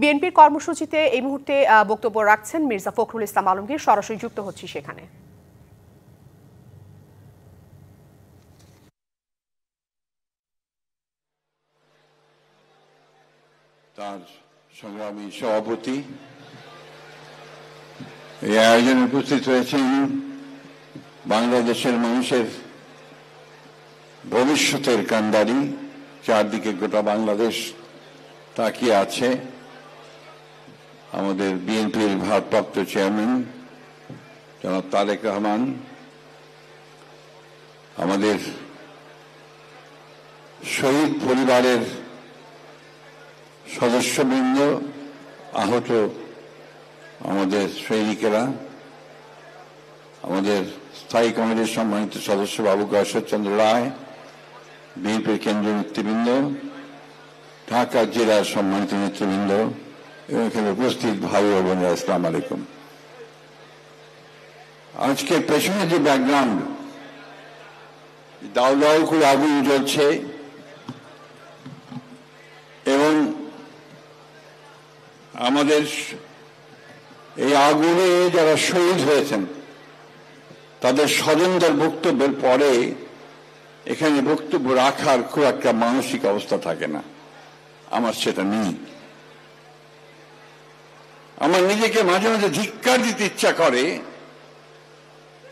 বিএনপির কর্মসূচিতে এই মুহূর্তে বক্তব্য রাখছেন মির্জা ফখরুল ইসলাম আলমগীর। সরাসরি যুক্ত হচ্ছি সেখানে। তার সংগ্রামী সভাপতি এই আয়োজনে উপস্থিত হয়েছেন বাংলাদেশের মানুষের ভবিষ্যতের কান্ডারি। চারদিকে গোটা বাংলাদেশ তাকিয়ে আছে। আমাদের বিএনপির ভারপ্রাপ্ত চেয়ারম্যান জনাব তারেক রহমান, আমাদের শহীদ পরিবারের সদস্যবৃন্দ, আহত আমাদের সৈনিকেরা, আমাদের স্থায়ী কমিটির সম্মানিত সদস্য বাবু ঈশ্বরচন্দ্র রায়, বিএনপির কেন্দ্রীয় নেতৃবৃন্দ, ঢাকা জেলার সম্মানিত নেতৃবৃন্দ এবং এখানে উপস্থিত ভাই ও বোনেরা, আসসালামু আলাইকুম। আজকে পেছনে যে ব্যাকগ্রাউন্ড, দাউ দাউ করে আগুন জ্বলছে এবং আমাদের এই আগুনে যারা শহীদ হয়েছেন তাদের স্বজনদের বক্তব্যের পরে এখানে বক্তব্য রাখার খুব একটা মানসিক অবস্থা থাকে না। আমার সেটা নেই। আমার নিজেকে মাঝে মাঝে ধিক্কার দিতে ইচ্ছা করে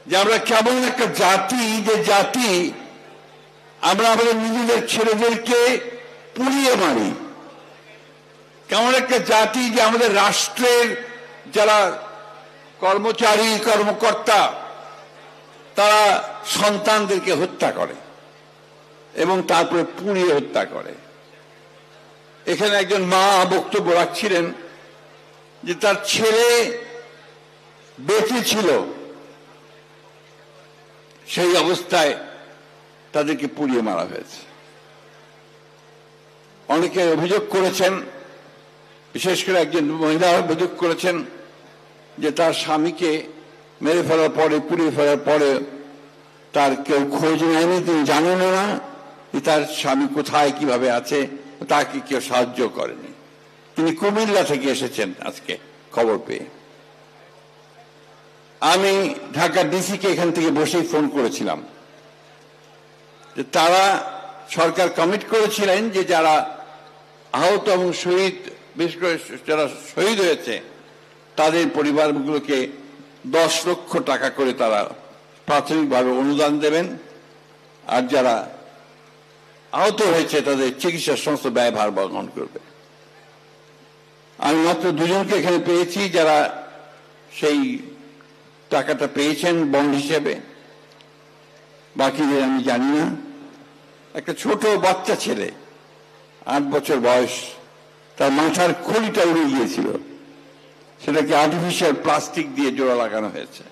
যে আমরা কেমন একটা জাতি, যে জাতি আমরা আমাদের নিজেদের ছেলেদেরকে পুড়িয়ে মারি। কেমন একটা জাতি যে আমাদের রাষ্ট্রের যারা কর্মচারী, কর্মকর্তা, তারা সন্তানদেরকে হত্যা করে এবং তারপরে পুড়িয়ে হত্যা করে। এখানে একজন মা বক্তব্য রাখছিলেন যে তার ছেলে বেঁচে ছিল, সেই অবস্থায় তাদেরকে পুড়িয়ে মারা হয়েছে। অনেকে অভিযোগ করেছেন, বিশেষ করে একজন মহিলা অভিযোগ করেছেন যে তার স্বামীকে মেরে ফেলার পরে, পুড়িয়ে ফেলার পরে তার কেউ খোঁজ নেয়নি, তিনি জানেন না যে তার স্বামী কোথায়, কিভাবে আছে, তাকে কেউ সাহায্য করেনি। তিনি কুমিল্লা থেকে এসেছেন আজকে খবর পেয়ে। আমি ঢাকা ডিসিকে এখান থেকে বসেই ফোন করেছিলাম যে তারা, সরকার কমিট করেছিলেন যে যারা আহত এবং শহীদ, বিশেষ করে যারা শহীদ হয়েছে তাদের পরিবারগুলোকে 10 লক্ষ টাকা করে তারা প্রাথমিকভাবে অনুদান দেবেন, আর যারা আহত হয়েছে তাদের চিকিৎসার সমস্ত ব্যয়ভার বহন করবে। আমি মাত্র 2 জনকে এখানে পেয়েছি যারা সেই টাকাটা পেয়েছেন বন্ড হিসেবে, বাকিদের আমি জানি না। একটা ছোট বাচ্চা ছেলে, 8 বছর বয়স, তার মাথার খুলিটা উড়ে গিয়েছিল, সেটাকে আর্টিফিশিয়াল প্লাস্টিক দিয়ে জোড়া লাগানো হয়েছে।